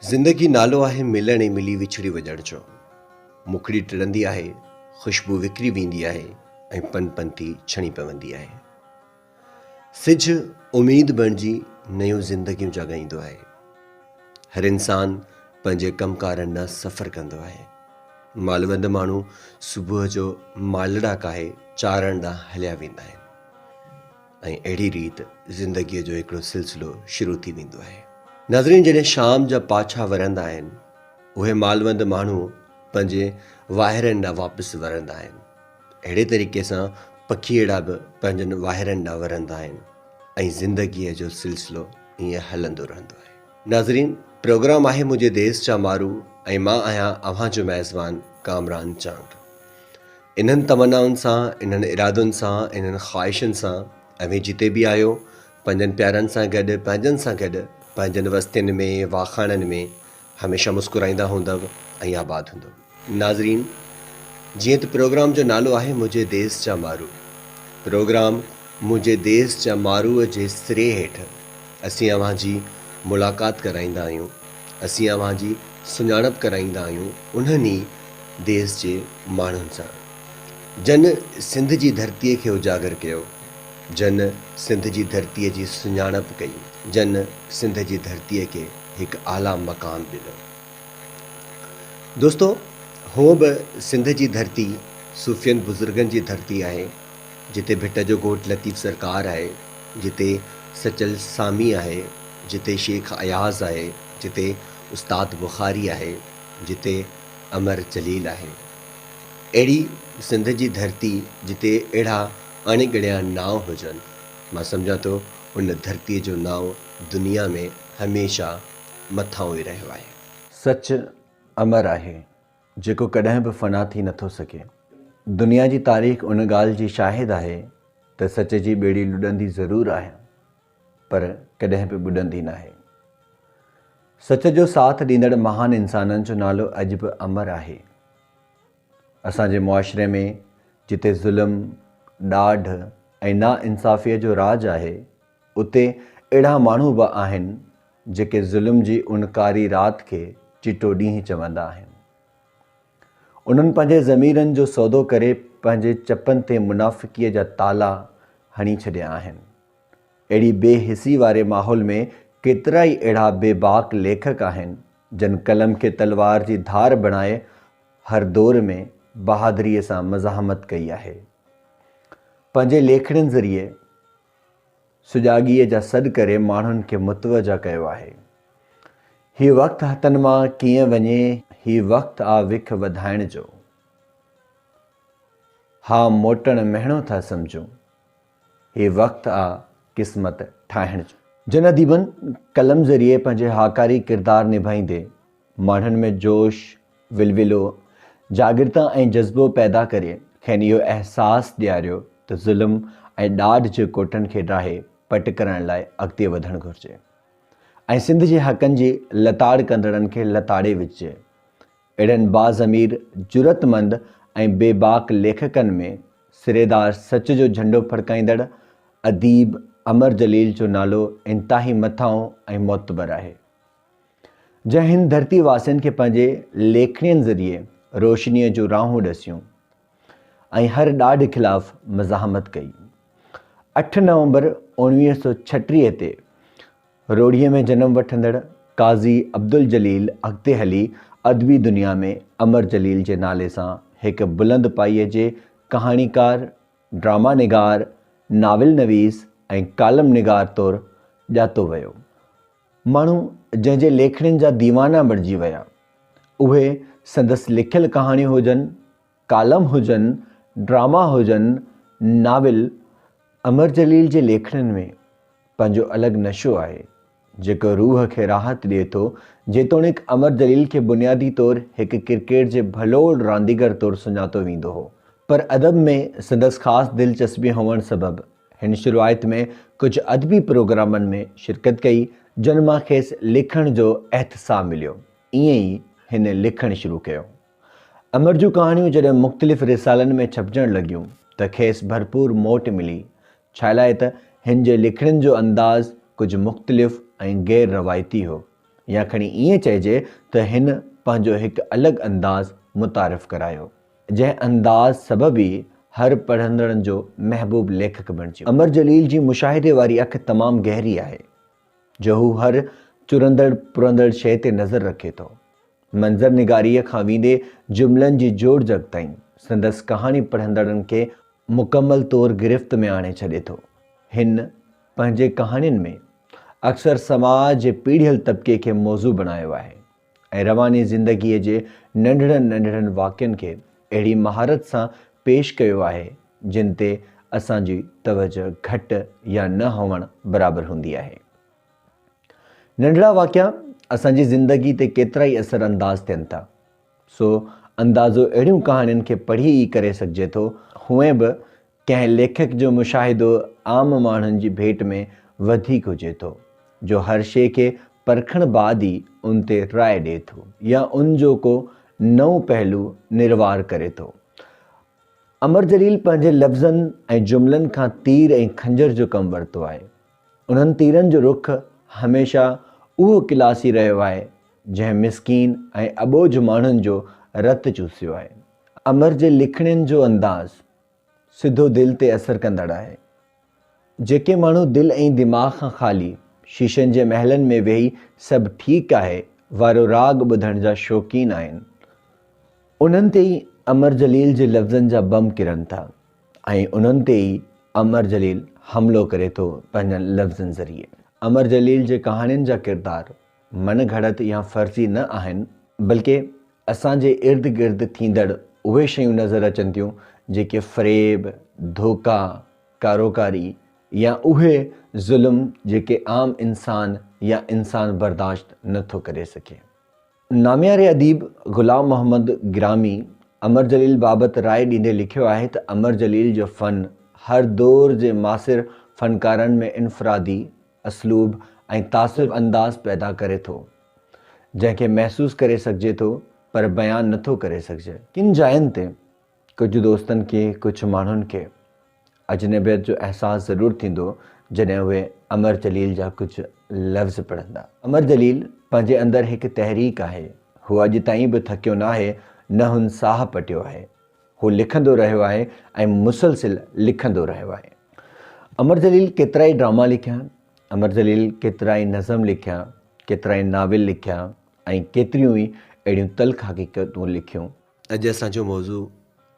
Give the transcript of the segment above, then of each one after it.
ज़िंदगी नालो आहे मिलण ऐं मिली विछड़ी वॼण जो। मुखड़ी टिड़ंदी आहे, ख़ुशबू विकिरी वेंदी आहे ऐं पनपंती छणी पवंदी आहे। सिज उम्मीद बणिजी नयूं ज़िंदगियूं जॻाईंदो आहे। हर इंसान पंहिंजे कमकारनि ॾांहुं सफ़र कंदो आहे। मालवंद माण्हू सुबुह जो मालड़ा काहे चारण ॾांहुं हलिया वेंदा आहिनि ऐं अहिड़ी रीति ज़िंदगीअ जो हिकिड़ो सिलसिलो शुरू थी वेंदो आहे। नाज़रीन, जॾहिं शाम जा पाछा वरंदा आहिनि, उहे मालवंद माण्हू पंहिंजे वाहिरनि ॾांहुं वापसि वरंदा आहिनि। अहिड़े तरीक़े सां पखी अहिड़ा बि पंहिंजनि वाहिरनि ॾांहुं वरंदा आहिनि ऐं ज़िंदगीअ जो सिलसिलो ईअं हलंदो रहंदो आहे। नाज़रीन, प्रोग्राम आहे मुंहिंजे देश जा मारू ऐं मां आहियां अव्हां जो मेज़बान कामरान चांड। इन्हनि तमन्नाउनि सां, इन्हनि इरादुनि सां, इन्हनि ख़्वाहिशुनि सां अवें जिते बि आहियो, पंहिंजनि प्यारनि सां गॾु, पंहिंजनि सां गॾु, पंहिंजनि वस्तियुनि में, वाखाणनि में हमेशह मुस्कुराईंदा हूंदव ऐं आबाद हूंदव। नाज़रीन, जीअं त प्रोग्राम जो नालो आहे मुंहिंजे देश जा मारू, प्रोग्राम मुंहिंजे देश जा मारूअ जे सिरे हेठि असीं अव्हां जी मुलाक़ात कराईंदा आहियूं, असीं अव्हां जी सुञाणप कराईंदा आहियूं उन्हनि देश जे माण्हुनि सां जन सिंध जी धरतीअ खे उजागर कयो, जन सिंध जी धरतीअ जी सुञाणप कई, जन सिंध जी धरतीअ खे हिकु आला मकान ॾिनो। दोस्तो, हो बि सिंध जी धरती सूफ़ियनि बुज़ुर्गनि जी धरती आहे, जिते भिट जो घोट लतीफ़ सरकार आहे, जिते सचल सामी आहे, जिते शेख अयाज़ आहे, जिते उस्ताद बुखारी आहे, जिते अमर जलील आहे। अहिड़ी सिंध जी धरती जिते अहिड़ा अणिगणिया नाव हुजनि, मां सम्झां थो उन धरतीअ जो नाव दुनिया में हमेशह मथां ई रहियो आहे। सच अमर आहे, जेको कॾहिं बि फ़ना थी नथो सघे। दुनिया जी तारीख़ उन ॻाल्हि जी शाहिद आहे त सच जी ॿेड़ी लुॾंदी ज़रूरु आहे, पर कॾहिं बि ॿुॾंदी न आहे। सच जो साथ ॾींदड़ महान इंसाननि जो नालो अॼु बि अमर आहे। असांजे मुआशिरे में जिते ज़ुल्म, ॾाढ ऐं नाइंसाफ़ीअ जो राज आहे, उते अहिड़ा माण्हू बि आहिनि जेके ज़ुल्म जी उन कारी राति खे चिटो ॾींहुं चवंदा आहिनि। उन्हनि पंहिंजे ज़मीरनि जो सौदो करे पंहिंजे चपनि ते मुनाफ़िक़ीअ जा ताला हणी छॾिया आहिनि। अहिड़ी बेहिसी वारे माहौल में केतिरा ई अहिड़ा बेबाक लेखक आहिनि जन कलम खे तलवार जी धार बणाए हर दौर में बहादुरीअ सां मज़ाहमत कई आहे। पंहिंजे लेखड़नि ज़रिए सुजाॻीअ जा सॾ करे माण्हुनि खे मुतवजा कयो आहे। हीउ वक़्तु हथनि मां कीअं वञे, हीउ वक़्तु आ विख वधाइण जो, हा मोटण महणो था सम्झूं, हीउ वक़्तु आ क़िस्मत ठाहिण जो। जन अदीबनि कलम ज़रिए पंहिंजे हाकारी किरदारु निभाईंदे माण्हुनि में जोश, विलविलो, जागृता ऐं जज़्बो पैदा करे खेनि इहो अहसासु ॾियारियो त ज़ुल्म ऐं ॾाढ जे कोटनि खे ॾाहे पट करण लाइ अॻिते वधणु घुरिजे ऐं सिंध जे हक़नि जी लताड़ कंदड़नि खे लताड़े विझिजे। अहिड़नि बाज़मीर, जुरतमंद ऐं बेबाक लेखकनि में सिरेदार सच जो झंडो फड़काईंदड़ अदीब अमर जलील जो नालो इंतिहाई मथां ऐं मोतबर आहे, जंहिं हिन धरती वासियुनि खे पंहिंजे लेखणियुनि ज़रिए रोशनीअ जो राहूं ॾसियूं ऐं हर ॾाढ ख़िलाफ़ मज़ाहमत कई। 8 नवंबर 1936 ते रोड़ीअ में जनम वठंदड़ काज़ी अब्दुल जलील अॻिते हली अदबी दुनिया में अमर जलील जे नाले सां हिकु बुलंद पाईअ जे कहाणीकार, ड्रामा निगार, नाविल नवीस ऐं कालम निगार तौरु ॼातो वियो। माण्हू जंहिंजे लेखड़ियुनि जा दीवाना बणिजी विया, उहे संदसि लिखियल कहाणियूं हुजनि, कालम हुजनि, ड्रामा हुजनि, नाविल, अमर जलील जे लेखड़नि में पंहिंजो अलॻि नशो आहे जेको रूह खे राहत ॾिए थो। जेतोणीकि अमर जलील खे बुनियादी तौरु हिकु क्रिकेट जे भलोड़ रांदीगर तौरु सुञातो वेंदो हो, पर अदब में संदसि ख़ासि दिलचस्पी हुअण सबबि हिन शुरूआति में कुझु अदबी प्रोग्रामनि में शिरकत कई, जिन मां खेसि लिखण जो एहतसाब मिलियो। ईअं ई हिन लिखणु शुरू कयो। अमर जूं कहाणियूं जॾहिं मुख़्तलिफ़ रिसालनि में छपजणु लॻियूं त खेसि भरपूर मोट मिली, छा लाइ त हिन जे लिखण जो अंदाज़ कुछ मुख़्तलिफ़ ऐं गैर रवायती हो, या खणी ईअं चइजे त हिन पंहिंजो हिकु अलॻि अंदाज़ मुतारिफ़ करायो, जंहिं अंदाज़ सबबि ई हर पढ़ंदड़नि जो महबूब लेखक बणिजियो। अमर जलील जी मुशाहिदे वारी अखि तमामु गहरी आहे, जो हू हर चुरंदड़ पुरंदड़ शइ ते नज़र रखे थो। मंज़र निगारीअ खां वेंदे जुमलनि जी जोड़ जग ताईं संदसि कहाणी पढ़ंदड़नि खे मुकमल तौरु गिरफ़्त में आणे छॾे थो। हिन पंहिंजे कहाणियुनि में अक्सर समाज जे पीढ़ियल तबिके खे मौज़ू बणायो आहे ऐं रवानी ज़िंदगीअ जे नंढड़नि नंढड़नि वाक़िअनि खे अहिड़ी महारत सां पेश कयो आहे जिन ते असांजी तवजो घटि या न हुअणु बराबरि हूंदी आहे। नंढड़ा वाक़िआ असांजी ज़िंदगी ते केतिरा ई असर अंदाज़ थियनि था, सो अंदाज़ो अहिड़ियूं कहाणियुनि खे पढ़ी ई करे सघिजे थो। हुए बि कंहिं लेखक जो मुशाहिदो आम माण्हुनि जी भेट में वधीक हुजे थो, जो हर शइ खे परखण बाद ई उन ते राय ॾिए थो या उन जो को नओं पहलू निर्वार करे थो। अमर जलील पंहिंजे लफ़्ज़नि ऐं जुमलनि खां तीर ऐं खंजर जो कमु वरितो आहे। उन्हनि तीरनि जो रुख हमेशह उहो क्लासी रहियो आहे जंहिं मिसकीन ऐं अबोझ माण्हुनि जो रतु चूसियो आहे। अमर जे लिखणनि जो अंदाज़ सिधो दिलि ते असरु कंदड़ आहे। जेके माण्हू दिलि ऐं दिमाग़ खां ख़ाली शीशनि जे महलनि में वेही सभु ठीकु आहे वारो राग ॿुधण जा शौक़ीन आहिनि, उन्हनि ते ई अमर जलील जे लफ़्ज़नि जा बम किरनि था ऐं उन्हनि ते ई अमर जलील हमिलो करे थो पंहिंजनि लफ़्ज़नि ज़रिए। अमर जलील जे कहाणियुनि जा किरदार मन घड़त या फ़र्ज़ी न आहिनि, बल्कि असांजे इर्द गिर्द थींदड़ उहे शयूं नज़र अचनि थियूं जेके फ़रेब, धोखा, कारोकारी या उहे ज़ुल्म जेके आम इंसान या इंसान बर्दाश्त नथो करे सघे। नामियारे अदीब ग़ुलाम मोहम्मद गिरामी अमर जलील बाबति राय ॾींदे लिखियो आहे त अमर जलील जो फ़न हर दौर जे मासिर फ़नकारनि में इनफ़रादी असलूब ऐं तासिर अंदाज़ पैदा करे थो, जंहिंखे महसूस करे सघिजे थो पर बयानु नथो करे सघिजे। किन जायुनि ते कुझु दोस्तनि खे, कुझु माण्हुनि खे अजनबियत जो अहसासु ज़रूरु थींदो जॾहिं उहे अमर जलील जा कुझु लफ़्ज़ पढ़ंदा। अमर जलील पंहिंजे अंदरि हिकु तहरीक आहे। हू अॼु ताईं बि थकियो न आहे, न हुन साह पटियो आहे। हू लिखंदो रहियो आहे ऐं मुसलसिल लिखंदो रहियो आहे। अमर जलील केतिरा ई ड्रामा लिखिया, अमर जलील केतिरा ई नज़म लिखिया, केतिरा ई नाविल लिखिया ऐं केतिरियूं ई अहिड़ियूं तल्ख़ हक़ीक़तूं लिखियूं। अॼु असांजो मौज़ू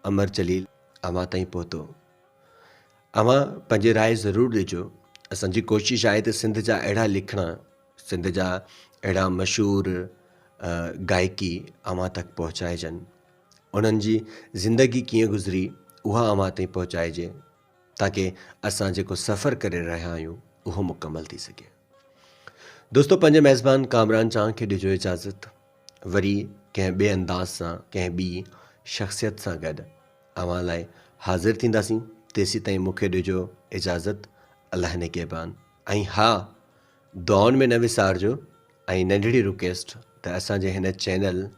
अमर जलील अव्हां ताईं पहुतो। अव्हां पंहिंजी राय ज़रूरु ॾिजो। असांजी कोशिशि आहे त सिंध जा अहिड़ा लिखण, सिंध जा अहिड़ा मशहूरु गायकी अव्हां तक पहुचाइजनि। उन्हनि जी ज़िंदगी कीअं गुज़री उहा अव्हां ताईं पहुचाइजे, ताकी असां जेको सफ़रु करे रहिया आहियूं उहो मुकमल थी सघे। दोस्तो, पंहिंजे मेज़बान कामरान चांद खे ॾिजो इजाज़त। वरी कंहिं ॿिए अंदाज़ सां, कंहिं ॿी शख़्सियत सां गॾु अव्हां लाइ हाज़िर थींदासीं। तेसीं ताईं मूंखे ॾिजो इजाज़त। अलाह निगहबान। ऐं हा, दुआउनि में न विसारिजो ऐं नंढड़ी रिक्वेस्ट त असांजे हिन चैनल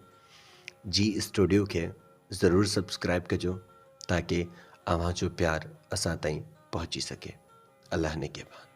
जी स्टूडियो खे ज़रूरु सब्सक्राइब कजो, ताकी अव्हां जो प्यार असां ताईं पहुची सके। अलाह निगहबान।